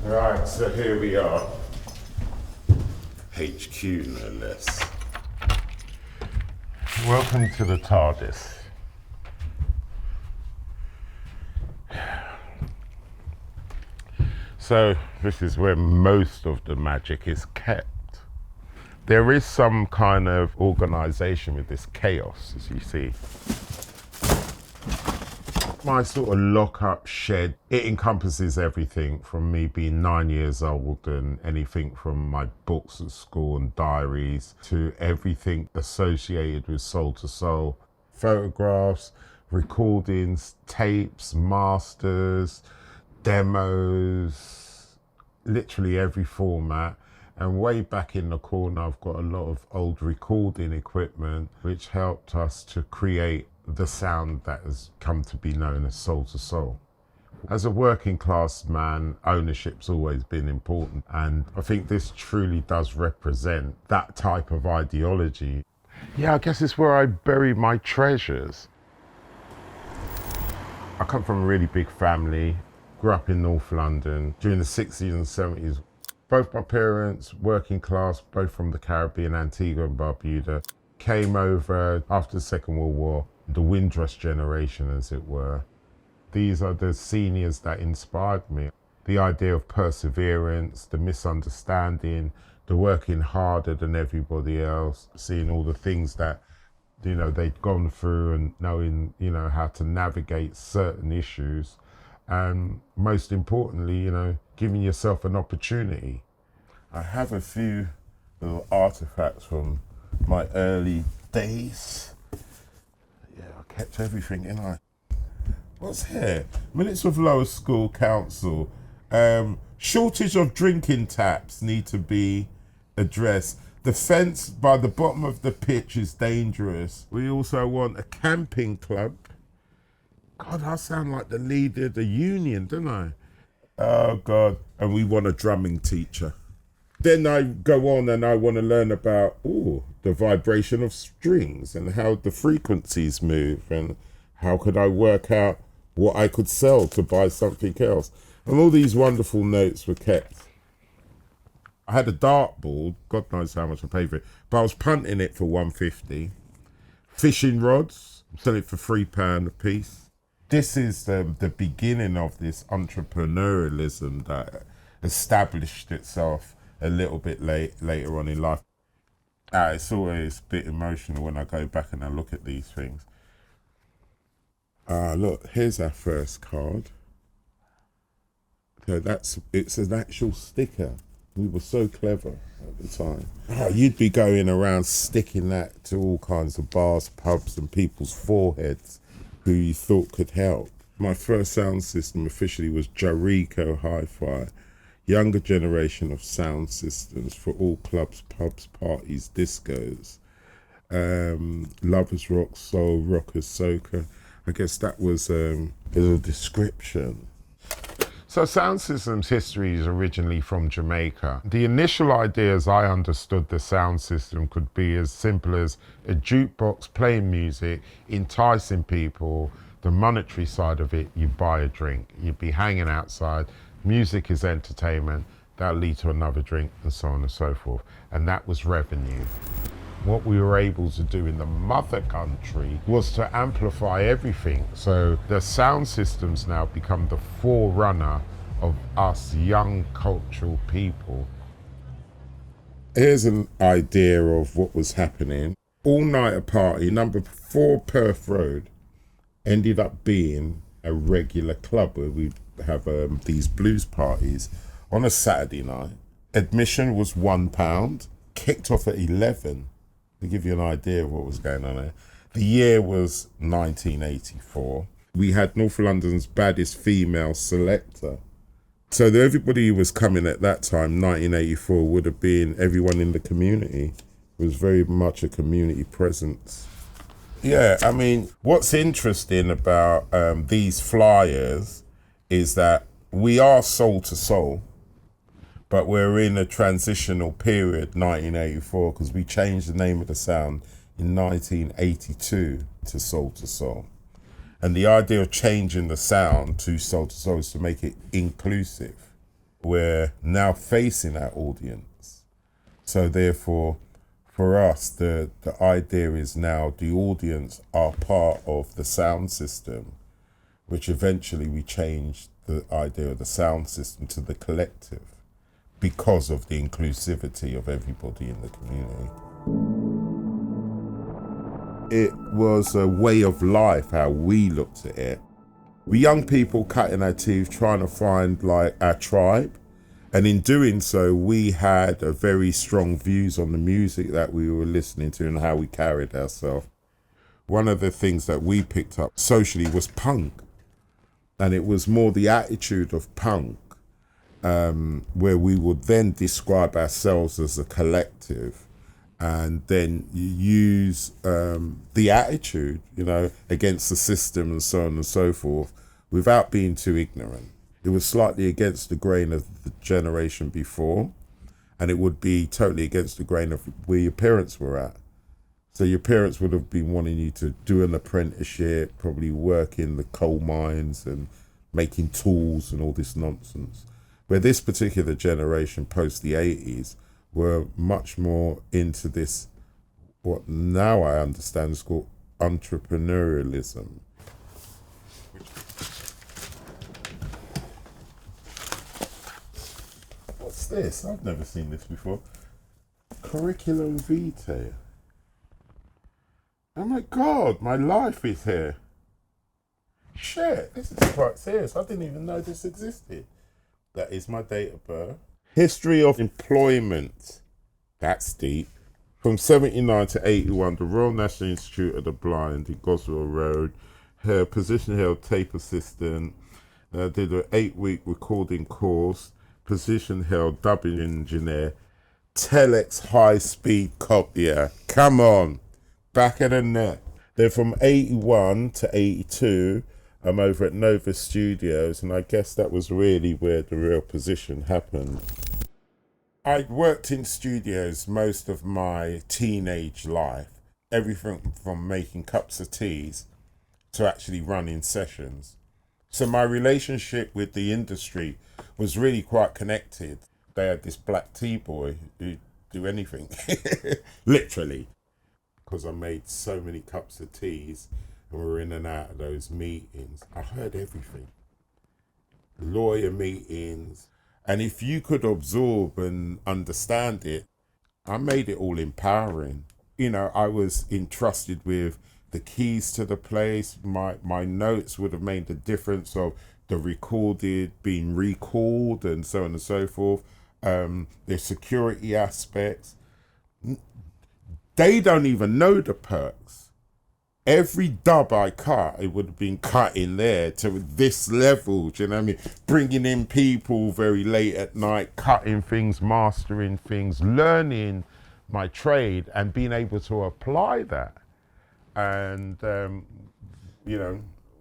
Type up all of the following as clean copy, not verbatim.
Right, so here we are. HQ, no less. Welcome to the TARDIS. So this is where most of the magic is kept. There is some kind of organization with this chaos, as you see. My sort of lock-up shed, it encompasses everything from me being 9 years old and anything from my books at school and diaries to everything associated with Soul to Soul. Photographs, recordings, tapes, masters, demos, literally every format. And way back in the corner, I've got a lot of old recording equipment, which helped us to create the sound that has come to be known as Soul to Soul. As a working class man, ownership's always been important. And I think this truly does represent that type of ideology. Yeah, I guess it's where I bury my treasures. I come from a really big family, grew up in North London during the 60s and 70s. Both my parents, working class, both from the Caribbean, Antigua and Barbuda, came over after the Second World War, the Windrush generation, as it were. These are the seniors that inspired me. The idea of perseverance, the misunderstanding, the working harder than everybody else, seeing all the things that, they'd gone through and knowing, how to navigate certain issues. And most importantly, giving yourself an opportunity. I have a few little artifacts from my early days. Yeah, I kept everything in. What's here? Minutes of Lower School Council. Shortage of drinking taps need to be addressed. The fence by the bottom of the pitch is dangerous. We also want a camping club. God, I sound like the leader of the union, don't I? Oh, God. And we want a drumming teacher. Then I go on and I want to learn about, the vibration of strings and how the frequencies move and how could I work out what I could sell to buy something else. And all these wonderful notes were kept. I had a dartboard, God knows how much I paid for it, but I was punting it for $1.50. Fishing rods, selling it for £3 a piece. This is the beginning of this entrepreneurialism that established itself a little bit later on in life. It's always a bit emotional when I go back and I look at these things. Look, here's our first card. So it's an actual sticker. We were so clever at the time. You'd be going around sticking that to all kinds of bars, pubs and people's foreheads who you thought could help. My first sound system officially was Jaro Hi-Fi, younger generation of sound systems for all clubs, pubs, parties, discos. Lovers rock, soul, rockers, soca. I guess that was a description. So sound systems history is originally from Jamaica. The initial idea as I understood the sound system could be as simple as a jukebox playing music, enticing people. The monetary side of it, you buy a drink. You'd be hanging outside, music is entertainment, that'll lead to another drink and so on and so forth. And that was revenue. What we were able to do in the mother country was to amplify everything. So the sound systems now become the forerunner of us young cultural people. Here's an idea of what was happening. All-nighter party, number 4 Perth Road, ended up being a regular club where we'd have these blues parties on a Saturday night. Admission was £1, kicked off at 11. To give you an idea of what was going on there. The year was 1984. We had North London's baddest female selector. So everybody who was coming at that time, 1984, would have been everyone in the community. It was very much a community presence. Yeah, I mean, what's interesting about these flyers is that we are soul to soul, but we're in a transitional period, 1984, because we changed the name of the sound in 1982 to Soul to Soul. And the idea of changing the sound to Soul is to make it inclusive. we're now facing our audience. So therefore, for us, the idea is now the audience are part of the sound system, which eventually we changed the idea of the sound system to the collective because of the inclusivity of everybody in the community. It was a way of life, how we looked at it. We young people cutting our teeth, trying to find like our tribe. And in doing so, we had a very strong views on the music that we were listening to and how we carried ourselves. One of the things that we picked up socially was punk. And it was more the attitude of punk, where we would then describe ourselves as a collective and then use the attitude, against the system and so on and so forth, without being too ignorant. It was slightly against the grain of the generation before, and it would be totally against the grain of where your parents were at. So your parents would have been wanting you to do an apprenticeship, probably work in the coal mines and making tools and all this nonsense. Where this particular generation, post the 80s, were much more into this, what now I understand is called entrepreneurialism. What's this? I've never seen this before. Curriculum vitae. Oh my God, my life is here. Shit, this is quite serious. I didn't even know this existed. That is my date of birth. History of employment. That's deep. From 79 to 81, the Royal National Institute of the Blind in Goswell Road. Her position held tape assistant. Did an 8-week recording course. Position held dubbing engineer. Telex high-speed copier. Come on. Back of the net. Then from 81 to 82, I'm over at Nova Studios, and I guess that was really where the real position happened. I'd worked in studios most of my teenage life, everything from making cups of teas to actually running sessions. So my relationship with the industry was really quite connected. They had this black tea boy who'd do anything, literally. Because I made so many cups of teas and we were in and out of those meetings. I heard everything. Lawyer meetings. And if you could absorb and understand it, I made it all empowering. I was entrusted with the keys to the place. My notes would have made the difference of the recorded being recalled and so on and so forth. The security aspects. They don't even know the perks. Every dub I cut, it would have been cut in there to this level, do you know what I mean? Bringing in people very late at night, cutting things, mastering things, learning my trade and being able to apply that. And,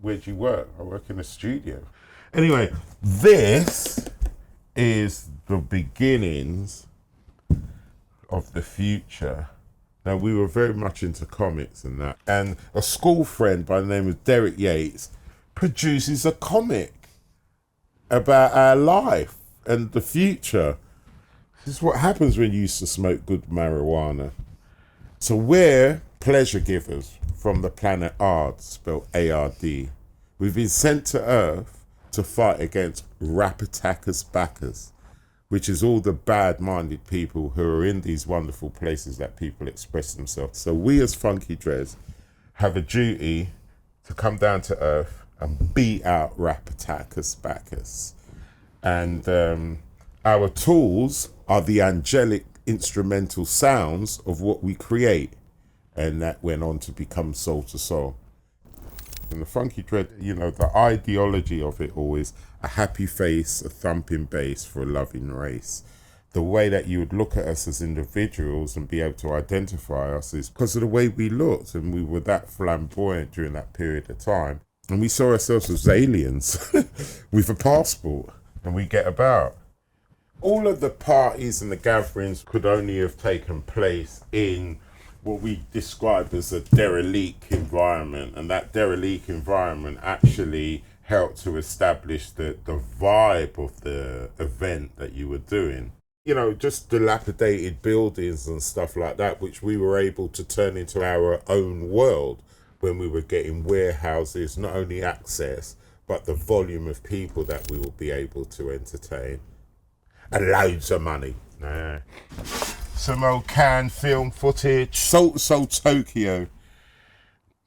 where'd you work? I work in a studio. Anyway, this is the beginnings of the future. Now, we were very much into comics and that. And a school friend by the name of Derek Yates produces a comic about our life and the future. This is what happens when you used to smoke good marijuana. So we're pleasure givers from the planet Ard, spelled A-R-D. We've been sent to Earth to fight against rap attackers backers, which is all the bad-minded people who are in these wonderful places that people express themselves. So we as Funky Drez have a duty to come down to Earth and beat out rap attackers backers. And our tools are the angelic instrumental sounds of what we create. And that went on to become Soul to Soul. And the Funky Drez, the ideology of it all is a happy face, a thumping bass for a loving race. The way that you would look at us as individuals and be able to identify us is because of the way we looked, and we were that flamboyant during that period of time. And we saw ourselves as aliens with a passport, and we get about. All of the parties and the gatherings could only have taken place in what we describe as a derelict environment, and that derelict environment actually helped to establish the vibe of the event that you were doing. You know, just dilapidated buildings and stuff like that, which we were able to turn into our own world when we were getting warehouses, not only access, but the volume of people that we will be able to entertain. And loads of money. Some old canned film footage. Soul Tokyo,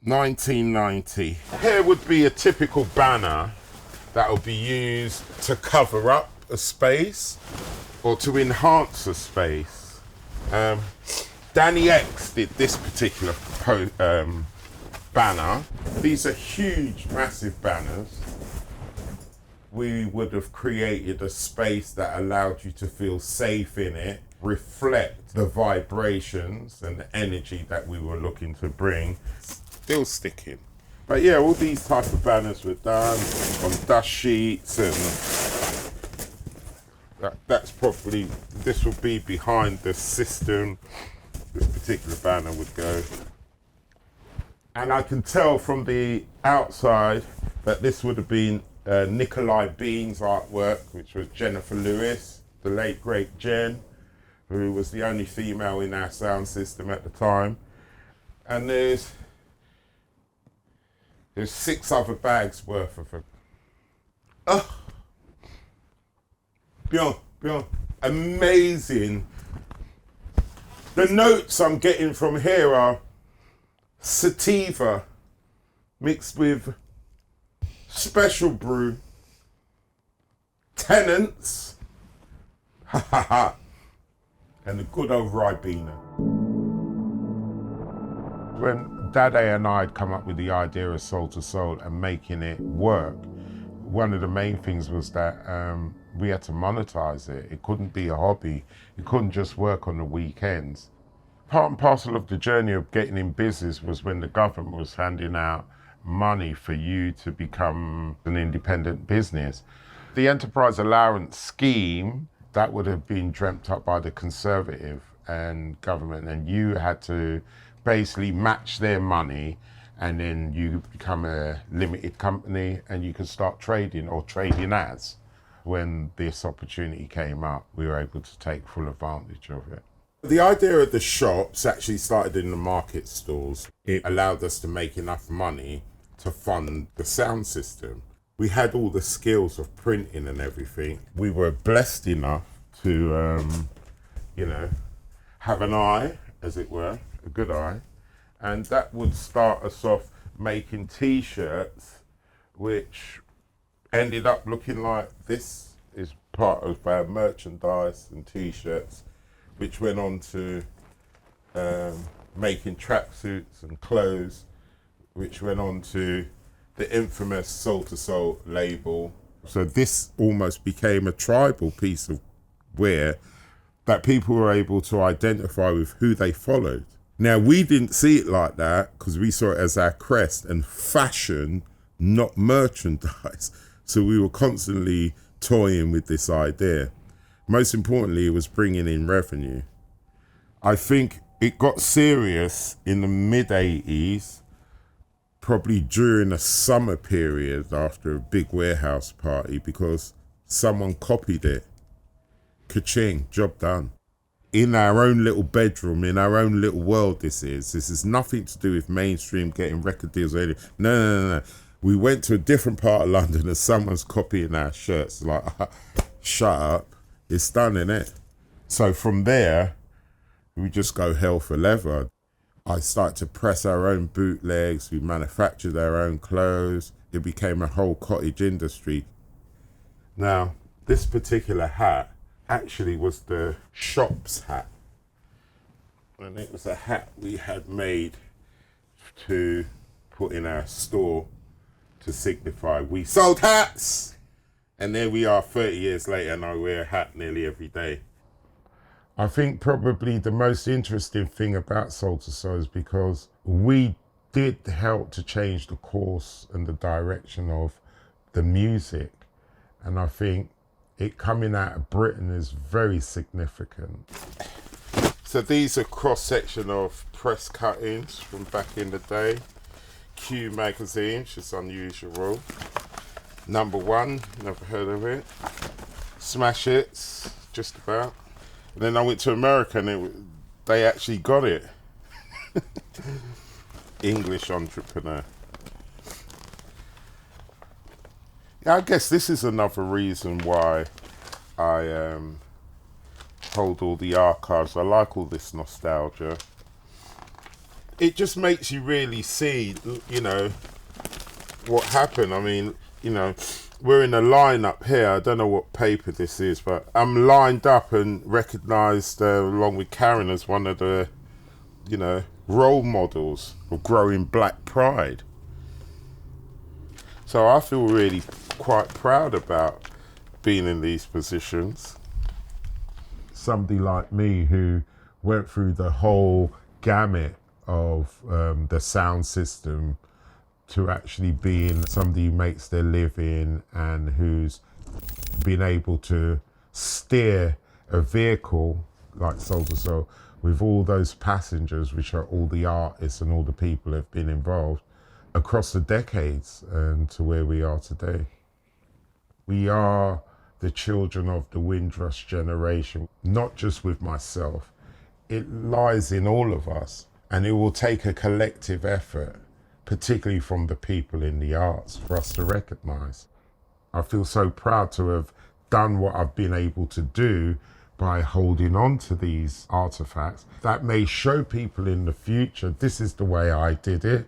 1990. Here would be a typical banner that will be used to cover up a space or to enhance a space. Danny X did this particular banner. These are huge, massive banners. We would have created a space that allowed you to feel safe in it, reflect the vibrations and the energy that we were looking to bring. Still sticking. But yeah, all these type of banners were done on dust sheets, and that's probably, this will be behind the system. This particular banner would go. And I can tell from the outside that this would have been Nikolai Bean's artwork, which was Jennifer Lewis, the late great Jen, who was the only female in our sound system at the time. And there's 6 other bags worth of them. Oh, beyond, amazing. The notes I'm getting from here are sativa mixed with special brew, Tenants, and the good old Ribena. When Dade and I had come up with the idea of Soul to Soul and making it work, one of the main things was that we had to monetize it. It couldn't be a hobby. It couldn't just work on the weekends. Part and parcel of the journey of getting in business was when the government was handing out money for you to become an independent business. The enterprise allowance scheme, that would have been dreamt up by the Conservative and government, and you had to basically match their money, and then you become a limited company and you could start trading or trading as. When this opportunity came up, we were able to take full advantage of it. The idea of the shops actually started in the market stalls. It allowed us to make enough money to fund the sound system. We had all the skills of printing and everything. We were blessed enough to, have an eye, as it were, a good eye. And that would start us off making T-shirts, which ended up looking like this is part of our merchandise and T-shirts, which went on to making tracksuits and clothes, which went on to the infamous Soul to Soul label. So this almost became a tribal piece of wear that people were able to identify with who they followed. Now, we didn't see it like that because we saw it as our crest and fashion, not merchandise. So we were constantly toying with this idea. Most importantly, it was bringing in revenue. I think it got serious in the mid-80s, probably during a summer period after a big warehouse party, because someone copied it. Ka-ching, job done. In our own little bedroom, in our own little world this is nothing to do with mainstream getting record deals or anything. No. We went to a different part of London and someone's copying our shirts. Like, shut up, it's done, innit? So from there, we just go hell for leather. I started to press our own bootlegs, we manufactured our own clothes. It became a whole cottage industry. Now, this particular hat actually was the shop's hat. And it was a hat we had made to put in our store to signify we sold hats. And there we are 30 years later and I wear a hat nearly every day. I think probably the most interesting thing about Soul to Soul is because we did help to change the course and the direction of the music. And I think it coming out of Britain is very significant. So these are cross-section of press cuttings from back in the day. Q magazine, which is unusual. Number one, never heard of it. Smash Hits, just about. And then I went to America and they actually got it. English entrepreneur. Yeah, I guess this is another reason why I hold all the archives. I like all this nostalgia. It just makes you really see, you know, what happened. I mean, you know, we're in a lineup here. I don't know what paper this is, but I'm lined up and recognised along with Karen as one of the, you know, role models of growing black pride. So I feel really quite proud about being in these positions. Somebody like me who went through the whole gamut of the sound system to actually being somebody who makes their living and who's been able to steer a vehicle like Soul to Soul with all those passengers, which are all the artists and all the people who have been involved across the decades and to where we are today. We are the children of the Windrush generation, not just with myself. It lies in all of us, and it will take a collective effort, particularly from the people in the arts, for us to recognise. I feel so proud to have done what I've been able to do by holding on to these artefacts that may show people in the future, this is the way I did it,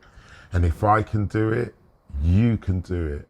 and if I can do it, you can do it.